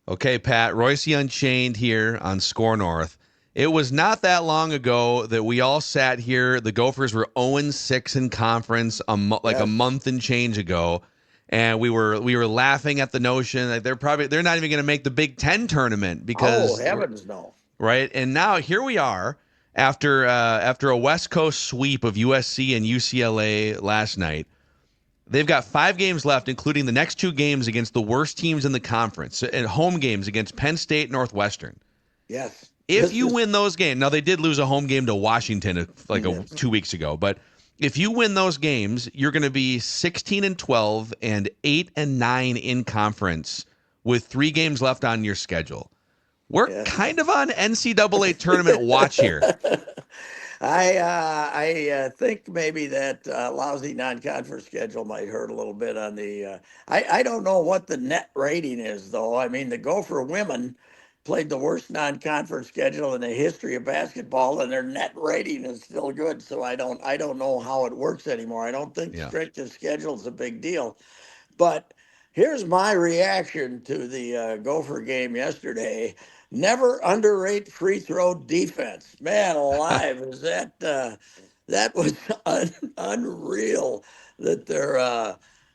Okay, Pat, Reusse Unchained here on Score North. It was not that long ago that we all sat here. The Gophers were 0-6 in conference, like a Yes. month and change ago, and we were laughing at the notion that they're not even going to make the Big Ten tournament Oh, because heavens no. right. And now here we are after a West Coast sweep of USC and UCLA last night. They've got 5 games left, including the next 2 games against the worst teams in the conference, and home games against Penn State, Northwestern. Yes. If This you is win those games, now they did lose a home game to Washington yes. 2 weeks ago, but if you win those games, you're going to be 16-12 and 8-9 in conference with 3 games left on your schedule. We're Yes. kind of on NCAA tournament watch here. I think maybe that lousy non-conference schedule might hurt a little bit on the. I don't know what the net rating is though. I mean, the Gopher women played the worst non-conference schedule in the history of basketball, and their net rating is still good. So I don't know how it works anymore. I don't think Yeah. strength of schedule is a big deal. But here's my reaction to the Gopher game yesterday. Never underrate free throw defense. Man alive, is that was unreal that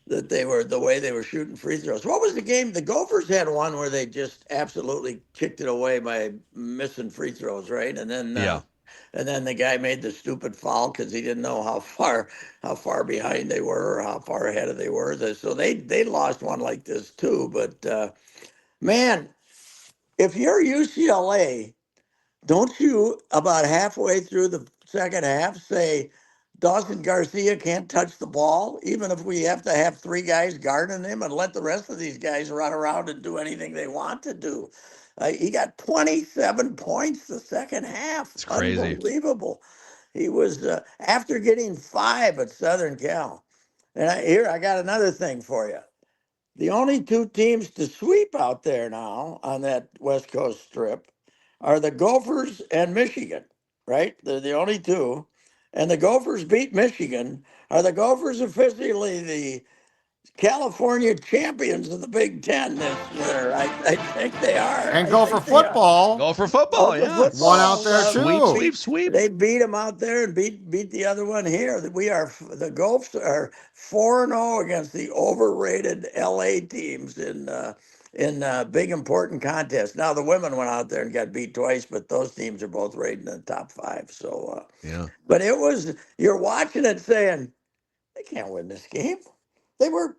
they were the way they were shooting free throws. What was the game? The Gophers had one where they just absolutely kicked it away by missing free throws, right? Yeah. And then the guy made the stupid foul because he didn't know how far behind they were or how far ahead of they were. So they lost one like this too. But man, if you're UCLA, don't you about halfway through the second half say Dawson Garcia can't touch the ball, even if we have to have 3 guys guarding him and let the rest of these guys run around and do anything they want to do? He got 27 points the second half. It's crazy. Unbelievable. He was after getting 5 at Southern Cal. And here I got another thing for you. The only 2 teams to sweep out there now on that West Coast strip are the Gophers and Michigan, right? They're the only 2. And the Gophers beat Michigan. Are the Gophers officially the California champions of the Big Ten this year? I think they are. And I go for think they are. football. Go for football, Gopher yeah. One out football there Sweep, too. sweep, sweep. they beat them out there and beat the other one here. We are the Gophers are 4-0 against the overrated LA teams in big important contests. Now the women went out there and got beat twice, but those teams are both rated in the top 5. So, Yeah. but you're watching it saying they can't win this game. They were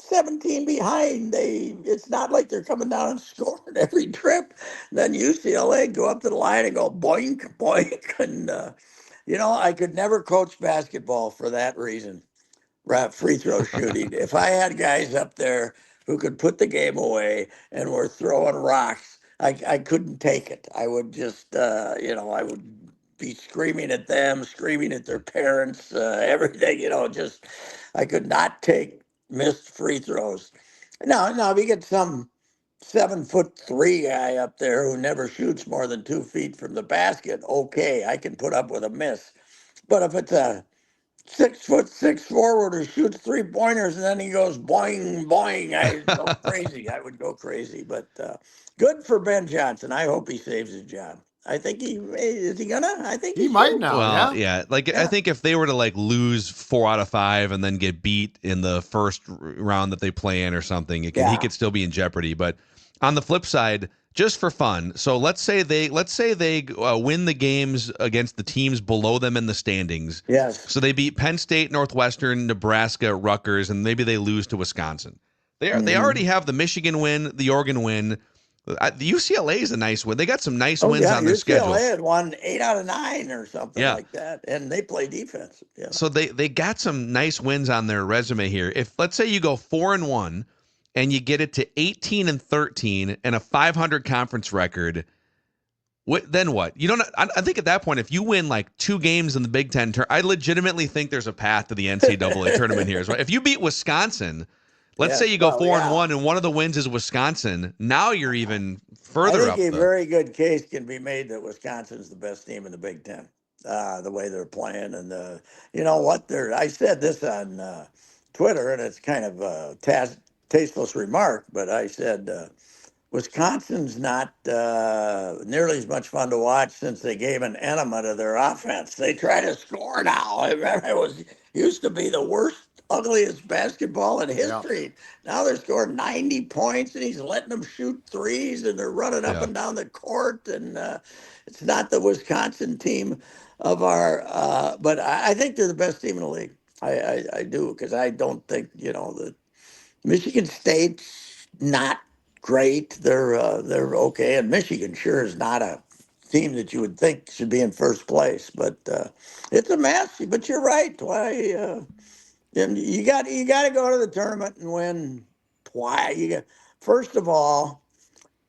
17 behind. It's not like they're coming down and scoring every trip. Then UCLA go up to the line and go boink boink, and I could never coach basketball for that reason. Right, free throw shooting. If I had guys up there who could put the game away and were throwing rocks, I couldn't take it. I would just I would be screaming at them, screaming at their parents, everything. Just I could not take missed free throws. Now, if you get some 7'3" guy up there who never shoots more than 2 feet from the basket, okay, I can put up with a miss. But if it's a 6'6" forward who shoots 3 pointers and then he goes boing boing, I go crazy. I would go crazy. But good for Ben Johnson. I hope he saves his job. I think is he gonna? I think He he might should. now, Well, yeah. yeah. Like I Yeah. think if they were to lose 4 out of 5 and then get beat in the first round that they play in or something, he Yeah. could still be in jeopardy. But on the flip side, just for fun, so let's say they win the games against the teams below them in the standings. Yes. So they beat Penn State, Northwestern, Nebraska, Rutgers, and maybe they lose to Wisconsin. They Hmm. already have the Michigan win, the Oregon win. The UCLA is a nice win. They got some nice Oh wins yeah, on their UCLA schedule. had won 8 out of 9 or something Yeah. like that, and they play defense. Yeah. So they got some nice wins on their resume here. If let's say you go 4-1 and you get it to 18-13 and a 500 conference record, then what? You don't. I think at that point, if you win 2 games in the Big Ten, I legitimately think there's a path to the NCAA tournament here. If you beat Wisconsin, let's say Yes. you go Well, four and yeah. one, and one of the wins is Wisconsin. Now you're even I further think up a the. very good case can be made that Wisconsin's the best team in the Big Ten. The way they're playing and what they're. I said this on Twitter, and it's kind of a tasteless remark, but I said Wisconsin's not nearly as much fun to watch since they gave an enema to their offense. They try to score now. I remember it was used to be the worst, ugliest basketball in Yeah. history. Now they're scoring 90 points, and he's letting them shoot threes, and they're running up Yeah. and down the court. And it's not the Wisconsin team of our, but I think they're the best team in the league. I do, because I don't think, the Michigan State's not great. They're okay, and Michigan sure is not a team that you would think should be in first place. But it's a mess. But you're right. Why? And you got to go to the tournament and win twice. First of all,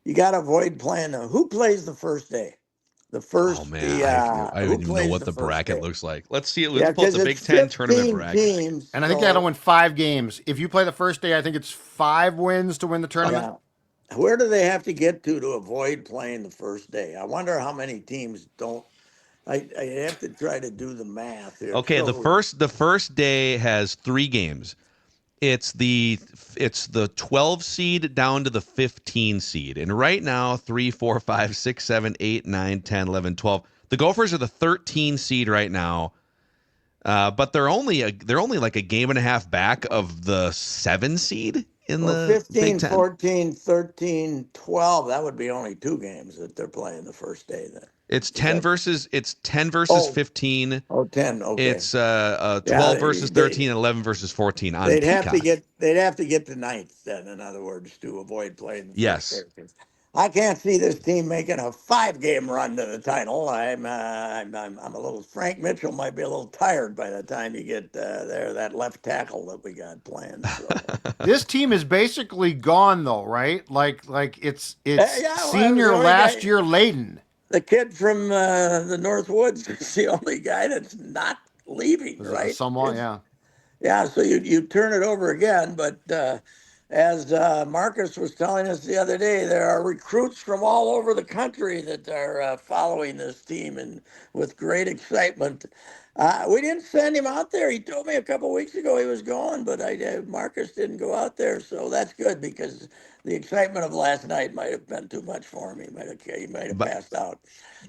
you got to avoid playing who plays the first day. The Oh first man, the I don't who even know plays what the the first bracket day. looks like. Let's see. Let's Yeah, pull up because the it's Big Ten tournament 15 bracket. teams. And I think you got to So win 5 games. If you play the first day, I think it's 5 wins to win the tournament. yeah. Where do they have to get to avoid playing the first day? I wonder how many teams don't. I have to try to do the math here. Okay, the first day has 3 games. It's the 12 seed down to the 15 seed. And right now, 3, 4, 5, 6, 7, 8, 9, 10, 11, 12. The Gophers are the 13 seed right now. But they're only like a game and a half back of the 7 seed in Well, the Big 15, Ten. 14, 13, 12. That would be only 2 games that they're playing the first day then. It's Is 10 that versus it's 10 versus oh 15. 10, okay. It's Yeah, 12 versus 13 and 11 versus 14 on Peacock. they'd have to get to ninth then, in other words, to avoid playing the first day. Yes. I can't see this team making a 5 game run to the title. I'm a little. Frank Mitchell might be a little tired by the time you get there. That left tackle that we got playing. So This team is basically gone though, right? Like it's yeah, well, I was the senior only last guy. year laden. The kid from the North Woods is the only guy that's not leaving. Right? Somewhat, yeah. Yeah, so you turn it over again, but as Marcus was telling us the other day, there are recruits from all over the country that are following this team and with great excitement. We didn't send him out there. He told me a couple weeks ago he was going, but Marcus didn't go out there, so that's good because the excitement of last night might have been too much for him. He might have But passed out.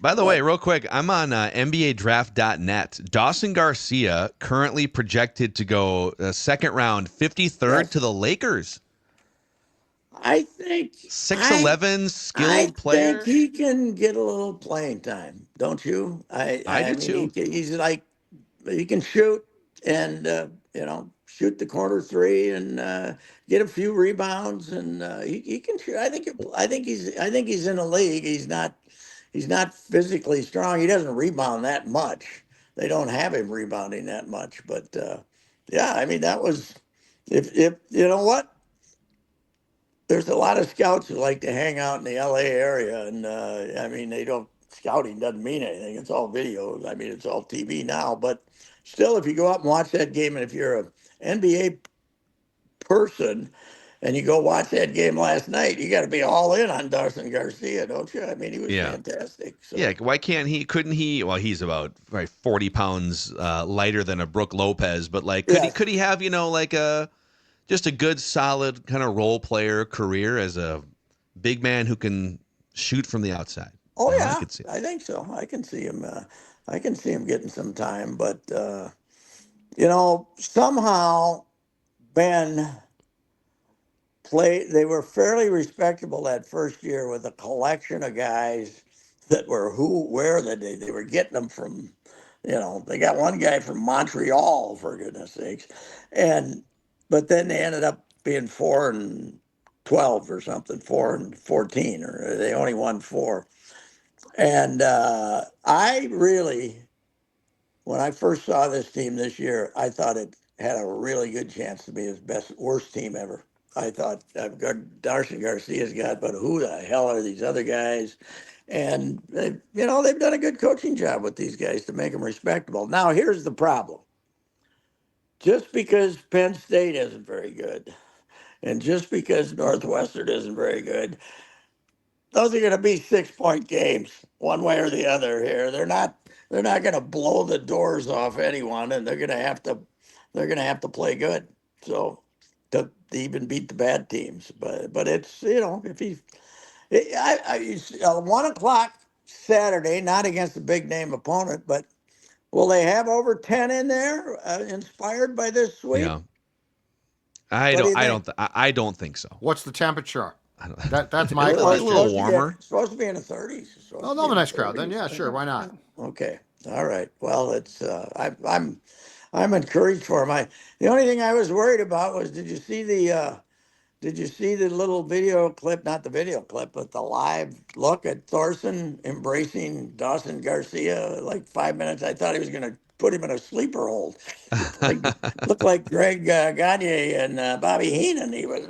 by the way, But real quick, I'm on NBADraft.net. Dawson Garcia currently projected to go second round, 53rd yes, to the Lakers. I think I 6'11", I skilled think player. he can get a little playing time, don't you? I I I do mean too. he's like he can shoot and shoot the corner three and get a few rebounds and he can shoot. I think he's in the league. He's not physically strong. He doesn't rebound that much. They don't have him rebounding that much. But yeah, I mean that was if you know what there's a lot of scouts who like to hang out in the LA area, and I mean, they don't. Scouting doesn't mean anything. It's all video. I mean, it's all TV now. But still, if you go out and watch that game, and if you're a NBA person and you go watch that game last night, you got to be all in on Dawson Garcia, don't you? I mean, he was Yeah. fantastic. Yeah, So why can't he? Couldn't he? Well, he's about 40 pounds lighter than a Brooke Lopez, but like, could he? yes, Could he have like just a good, solid kind of role player career as a big man who can shoot from the outside? oh I yeah, could see. I think so. I can see him. I can see him getting some time, but somehow Ben they were fairly respectable that first year with a collection of guys that were where they were getting them from. They got one guy from Montreal, for goodness sakes, and but then they ended up being 4-12 or something, 4-14, or they only won four. And I really, when I first saw this team this year, I thought it had a really good chance to be his worst team ever. I thought I've got Darcy Garcia's got, but who the hell are these other guys? And they've done a good coaching job with these guys to make them respectable. Now here's the problem: just because Penn State isn't very good, and just because Northwestern isn't very good, those are going to be 6 point games one way or the other here. They're not going to blow the doors off anyone, and they're going to have to play good. So to even beat the bad teams, but it's if he I 1 o'clock Saturday, not against a big name opponent, but will they have over 10 in there inspired by this sweep? Yeah. I What do don't you I think? don't I don't think so. What's the temperature? I don't, That's my it'll Well, be a it's little question. supposed to be warmer. supposed to be in the 30s. It's supposed Oh, to be they'll have in a the nice crowd then. 30s. Yeah, sure. Why not? Okay. All right. Well, it's I'm encouraged for him. The only thing I was worried about was did you see the little video clip, not the video clip, but the live look at Thorson embracing Dawson Garcia like 5 minutes? I thought he was going to put him in a sleeper hold. Looked like Greg Gagne and Bobby Heenan. He was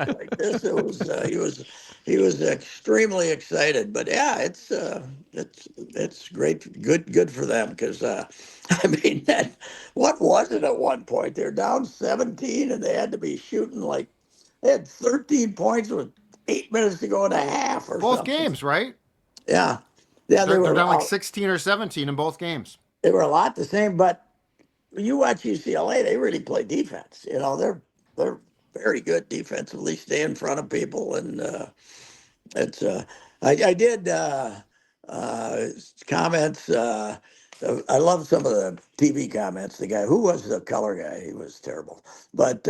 like this. It was he was extremely excited. But yeah, it's great, good for them because I mean that what was it at one point? They're down 17 and they had to be shooting like they had 13 points with 8 minutes to go in a half or Both something. games, right? Yeah, yeah, They're down like 16 or 17 in both games. they were a lot the same. But you watch UCLA, they really play defense. You know, they're very good defensively, stay in front of people, and it's I did uh, comments. I love some of the TV comments. The guy who was the color guy, he was terrible, but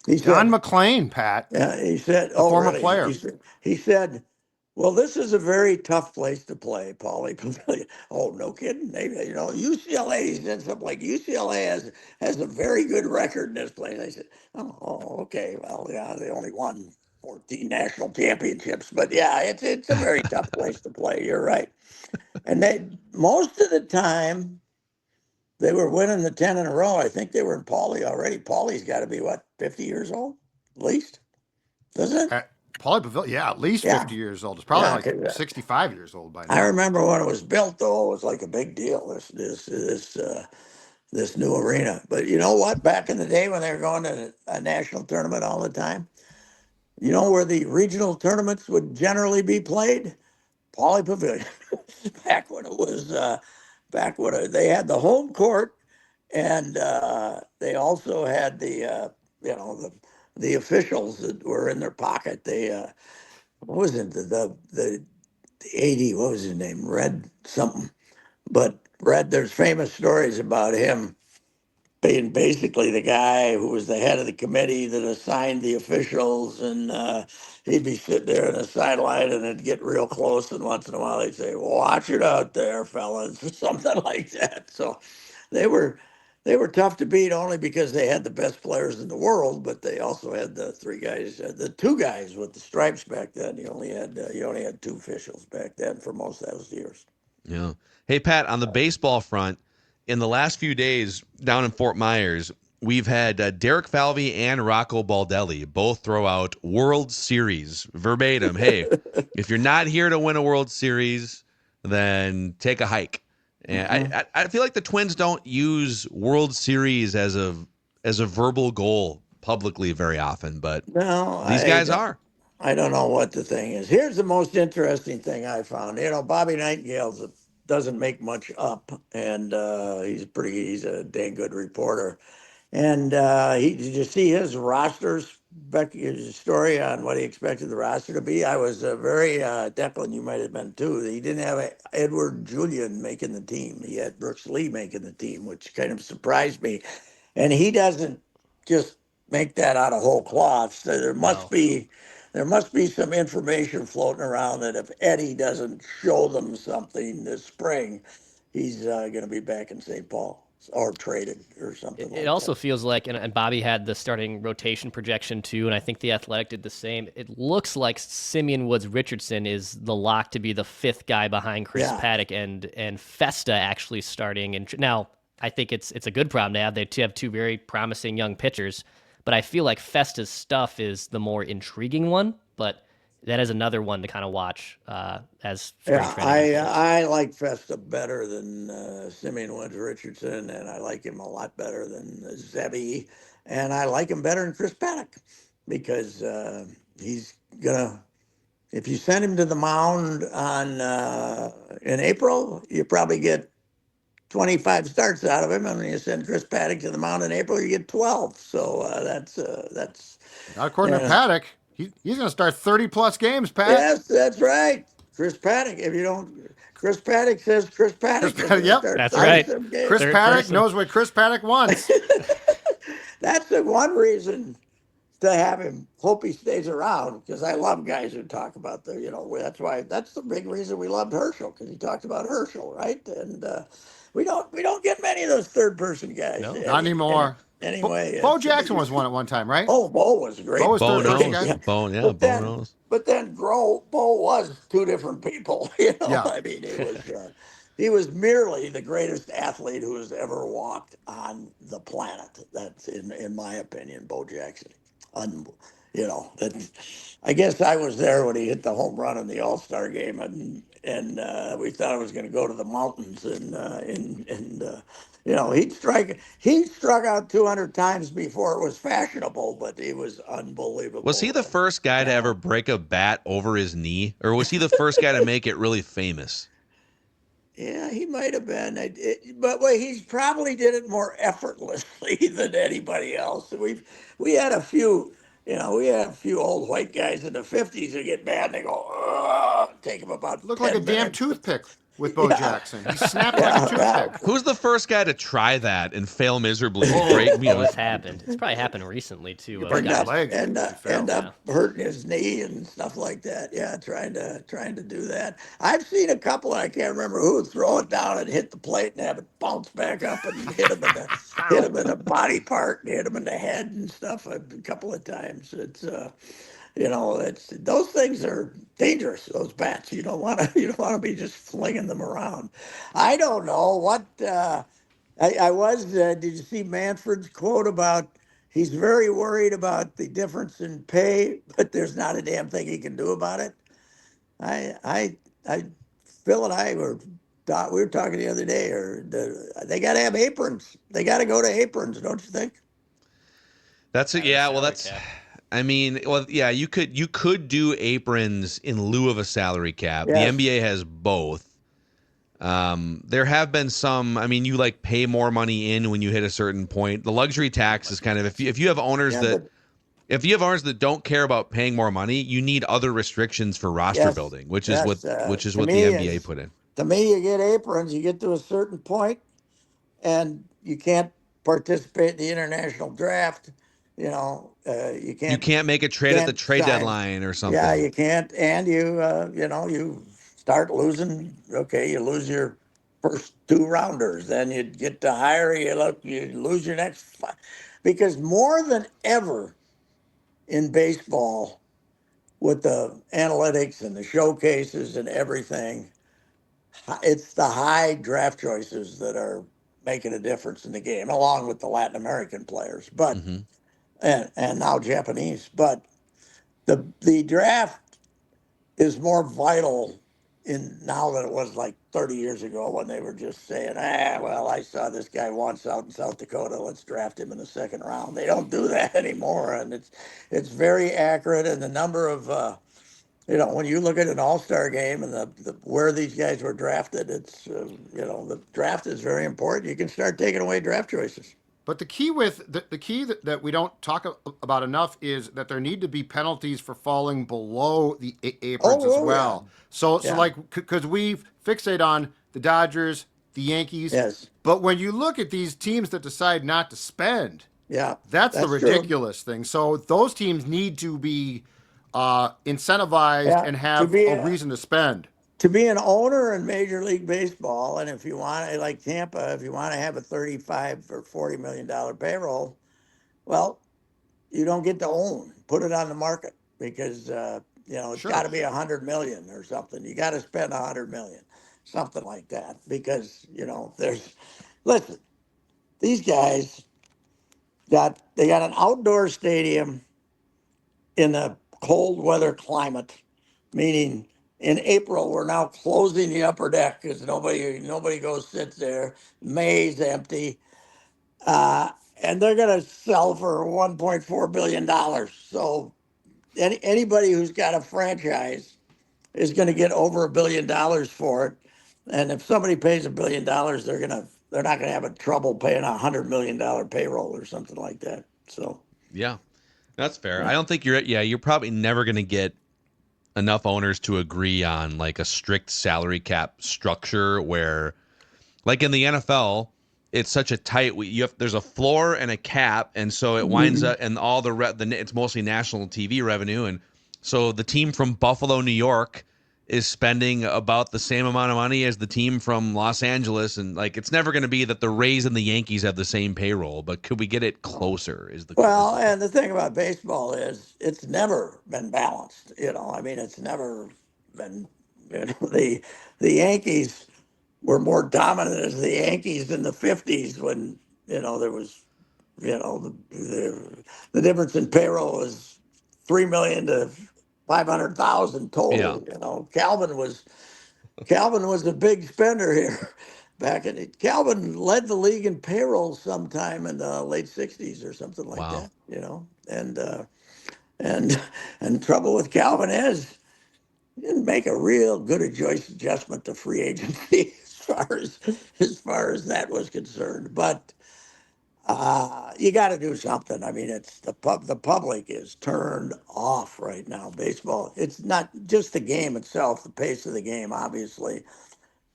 he John said McClain, Pat, he said, the oh former really? player. He said, well, this is a very tough place to play, Paulie Pavilion. Oh, no kidding. UCLA, he said something like UCLA has a very good record in this place. I said, okay. Well, yeah, they only won 14 national championships, but yeah, it's a very tough place to play. You're right. And they most of the time they were winning the 10 in a row. I think they were in Paulie already. Paulie's got to be what, 50 years old at least, doesn't it? At Paulie Pavilion, yeah, at least Yeah. 50 years old. It's probably Yeah, like 'cause, 65 years old by I now. remember when it was built, though, it was like a big deal. This new arena. But you know what? Back in the day when they were going to a national tournament all the time, you know where the regional tournaments would generally be played? Pauley Pavilion. back when it was back when they had the home court, and they also had you know the officials that were in their pocket. They what was it the 80, what was his name, Red something, but Red, there's famous stories about him being basically the guy who was the head of the committee that assigned the officials, and he'd be sitting there on the sideline, and it'd get real close, and once in a while they'd say, "Watch it out there, fellas," or something like that. So they were they were tough to beat only because they had the best players in the world, but they also had the three guys, the two guys with the stripes back then. You only had two officials back then for most of those years. Yeah. Hey, Pat, on the baseball front, in the last few days down in Fort Myers, we've had Derek Falvey and Rocco Baldelli both throw out World Series verbatim. Hey, if you're not here to win a World Series, then take a hike. And Mhm. I feel like the Twins don't use World Series as a verbal goal publicly very often, but No, these guys are. I don't know what the thing is. Here's the most interesting thing I found. Bobby Nightingale doesn't make much up, and he's a dang good reporter. And did you see his rosters, Becky's story on what he expected the roster to be? I was very, Declan, you might have been too. He didn't have Edward Julian making the team. He had Brooks Lee making the team, which kind of surprised me. And he doesn't just make that out of whole cloth. So No. there must be some information floating around that if Eddie doesn't show them something this spring, he's going to be back in St. Paul or traded or something It like that. also feels like, and Bobby had the starting rotation projection too, and I think the Athletic did the same. It looks like Simeon Woods Richardson is the lock to be the fifth guy behind Chris Yeah. Paddock and Festa actually starting. And now I think it's a good problem to have. They have two very promising young pitchers, but I feel like Festa's stuff is the more intriguing one. But that is another one to kind of watch as spring Yeah, training unfolds. I like Festa better than Simeon Woods Richardson, and I like him a lot better than Zebby, and I like him better than Chris Paddock because he's gonna. If you send him to the mound on in April, you probably get 25 starts out of him, and when you send Chris Paddock to the mound in April, you get 12. So that's Not according to yeah. Paddock. He's going to start 30-plus games, Pat. Yes, that's right. Chris Paddock. If you don't, Chris Paddock says Chris Paddock is going to Yep. start That's 30 right. some games. Chris Third Paddock person. knows what Chris Paddock wants. That's the one reason to have him. Hope he stays around, because I love guys who talk about that's the big reason we loved Herschel, because he talked about Herschel, right? And we don't get many of those third person guys. No. Not anymore. Anyway, Bo it's a big Jackson was reason. one at one time, right? Oh, Bo was great. Bo was Bo third person knows. guy. Bo knows. But then Bo was two different people. Yeah. I mean, he was merely the greatest athlete who has ever walked on the planet. That's in my opinion, Bo Jackson. That I guess I was there when he hit the home run in the All-Star game, and we thought it was going to go to the mountains, he struck out 200 times before it was fashionable, but he was unbelievable. Was he the first guy to ever break a bat over his knee, or was he the first guy to make it really famous? Yeah, he might have been, but he probably did it more effortlessly than anybody else. We had a few, old white guys in the '50s who get mad and they go, "Ugh," take them about Looked 10 like a damn minutes. toothpick with Bo Jackson. He snapped Yeah, like a toothpick. Who's the first guy to try that and fail miserably? It's happened. It's probably happened recently too. break End his up, leg. end He up, fell. end up hurting his knee and stuff like that. Yeah, trying to do that. I've seen a couple, I can't remember who, throw it down and hit the plate and have it bounce back up and hit him in a body part and hit him in the head and stuff a couple of times. It's those things are dangerous. Those bats, you don't want to be just flinging them around. I don't know what. I was. Did you see Manfred's quote about he's very worried about the difference in pay, but there's not a damn thing he can do about it? I Phil and I we were talking the other day, they got to have aprons. They got to go to aprons, don't you think? That's it. Yeah. Well, that's. I mean, well, yeah. You could do aprons in lieu of a salary cap. Yes. The NBA has both. There have been some. I mean, you pay more money in when you hit a certain point. The luxury tax is kind of if you have owners that don't care about paying more money, you need other restrictions for roster building, which is what the NBA put in. To me, you get aprons. You get to a certain point, and you can't participate in the international draft. You can't make a trade at the trade deadline or something. Yeah, you can't, and you start losing. Okay, you lose your first two rounders, then you get to higher. You lose your next five, because more than ever in baseball, with the analytics and the showcases and everything, it's the high draft choices that are making a difference in the game, along with the Latin American players, but. Mm-hmm. And now Japanese, but the draft is more vital now than it was like 30 years ago, when they were just saying, well, I saw this guy once out in South Dakota, let's draft him in the second round. They don't do that anymore, and it's very accurate. And the number of when you look at an all-star game and where these guys were drafted, it's the draft is very important. You can start taking away draft choices. But the key that we don't talk about enough is that there need to be penalties for falling below the aprons as well. Yeah. So because we fixate on the Dodgers, the Yankees, yes. But when you look at these teams that decide not to spend, that's the ridiculous thing. So those teams need to be incentivized and have a reason to spend. To be an owner in Major League Baseball, and if you want to, like Tampa, if you want to have a $35 or $40 million payroll, well, you don't get to own. Put it on the market, because it's got to be $100 million or something. You got to spend $100 million, something like that, because listen, these guys got an outdoor stadium in a cold weather climate, meaning. In April, we're now closing the upper deck because nobody goes sits there. May's empty, and they're going to sell for $1.4 billion. So anybody who's got a franchise is going to get over $1 billion for it. And if somebody pays $1 billion, they're not going to have a trouble paying $100 million payroll or something like that. So yeah. That's fair. I don't think you're probably never going to get enough owners to agree on like a strict salary cap structure where, like in the NFL, it's such a tight. There's a floor and a cap, and so it winds up, and all it's mostly national TV revenue, and so the team from Buffalo, New York, is spending about the same amount of money as the team from Los Angeles, and like it's never going to be that the Rays and the Yankees have the same payroll, but could we get it closer? And the thing about baseball is it's never been balanced. I mean, it's never been. The Yankees were more dominant as the Yankees in the '50s when there was the difference in payroll was 3 million to 500,000 total. Yeah. Calvin was a big spender here. Calvin led the league in payroll sometime in the late '60s or something like Wow. that. And trouble with Calvin is he didn't make a real good adjustment to free agency as far as that was concerned. But you got to do something. I mean, it's the public is turned off right now. Baseball. It's not just the game itself. The pace of the game, obviously,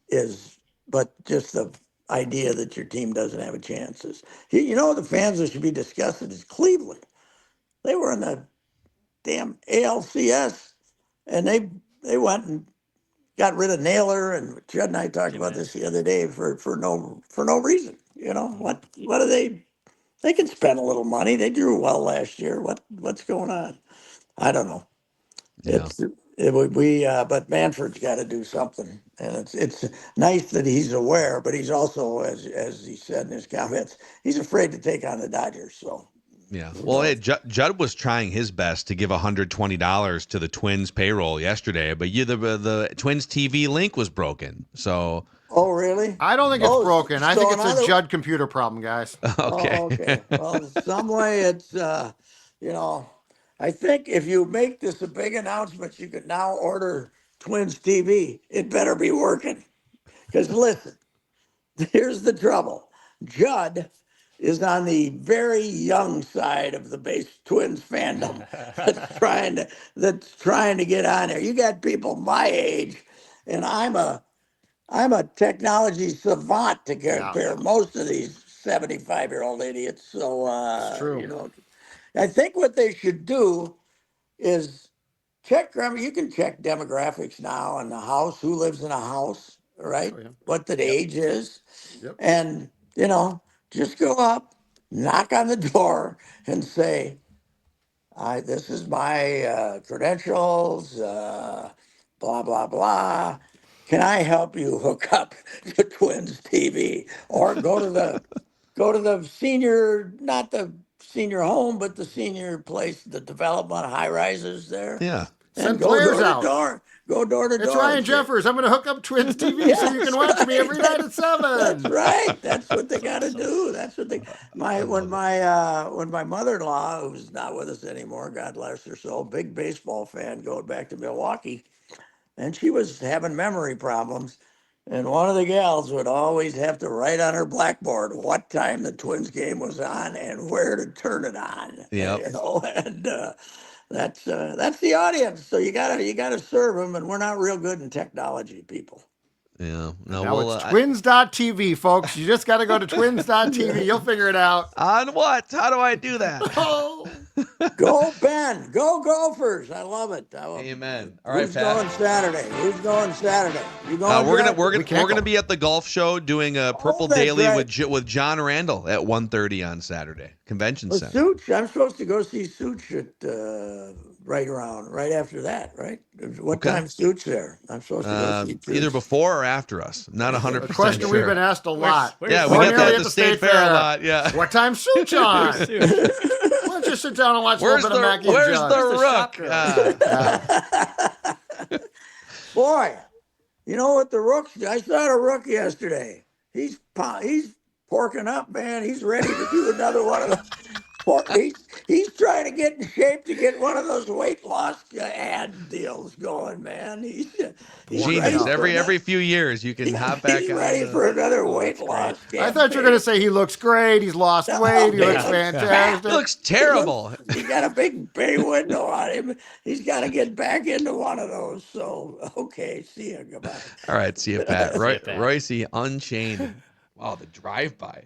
is, but just the idea that your team doesn't have a chance is. The fans that should be disgusted is Cleveland. They were in the damn ALCS, and they went and got rid of Naylor, and Judd and I talked about this the other day for no reason. What do they? They can spend a little money. They drew well last year. What's going on? I don't know. Yeah. But Manfred's got to do something, and it's nice that he's aware, but he's also, as he said in his comments, he's afraid to take on the Dodgers. So yeah. Well, Judd was trying his best to give $120 to the Twins payroll yesterday, but the Twins TV link was broken. So. Oh, really? I don't think it's broken. I think it's a Judd computer problem, guys. Okay. Oh, okay. Well, some way it's, I think if you make this a big announcement, you could now order Twins TV. It better be working. Because listen, here's the trouble. Judd is on the very young side of the Twins fandom that's trying to get on there. You got people my age, and I'm a technology savant to compare most of these 75-year-old idiots. So, I think what they should do is check. You can check demographics now in the house, who lives in a house, right? What the age is. And, just go up, knock on the door and say, this is my credentials, blah, blah, blah. Can I help you hook up the Twins TV? Or go to the senior, not the senior home, but the senior place, the development high rises there. Yeah. Send players out. Go door to door. It's Ryan Jeffers. I'm going to hook up Twins TV so you can watch me every night at 7. That's right. That's what they got to do. That's what when my mother-in-law, who's not with us anymore, God bless her soul, big baseball fan going back to Milwaukee, and she was having memory problems. And one of the gals would always have to write on her blackboard what time the Twins game was on and where to turn it on. Yep. And that's the audience. So you gotta serve them, and we're not real good in technology, people. Yeah. No, it's twins.tv, folks. You just got to go to twins.tv. You'll figure it out. On what? How do I do that? Go Ben. Go Gophers. I love it. Amen. All right, Who's going Saturday? You going? We're gonna be at the golf show doing a Purple Daily with John Randall at 1:30 on Saturday, Convention Center. Such. I'm supposed to go see Such at right after that, right? What time Such there? I'm supposed to go see Such. Either before or after us. Not 100% A question we've been asked a lot. Yeah, we get that at the State Fair a lot. Yeah. What time's Such on? Why don't you sit down and watch a little bit of Mackey and Where's Judd? the Rook? Boy, you know what the Rooks do? I saw the Rook yesterday. He's porking up, man. He's ready to do another one of the He's trying to get in shape to get one of those weight loss ad deals going, man. He's Genius. Every few years you can hop back he's on. ready for another weight loss campaign. I thought you were going to say he looks great. He's lost weight. He looks fantastic. He looks terrible. He got a big bay window on him. He's got to get back into one of those. So, okay. See you. Goodbye. All right. See you, Pat. See ya, Pat. Reusse Unchained. Wow, the drive-by.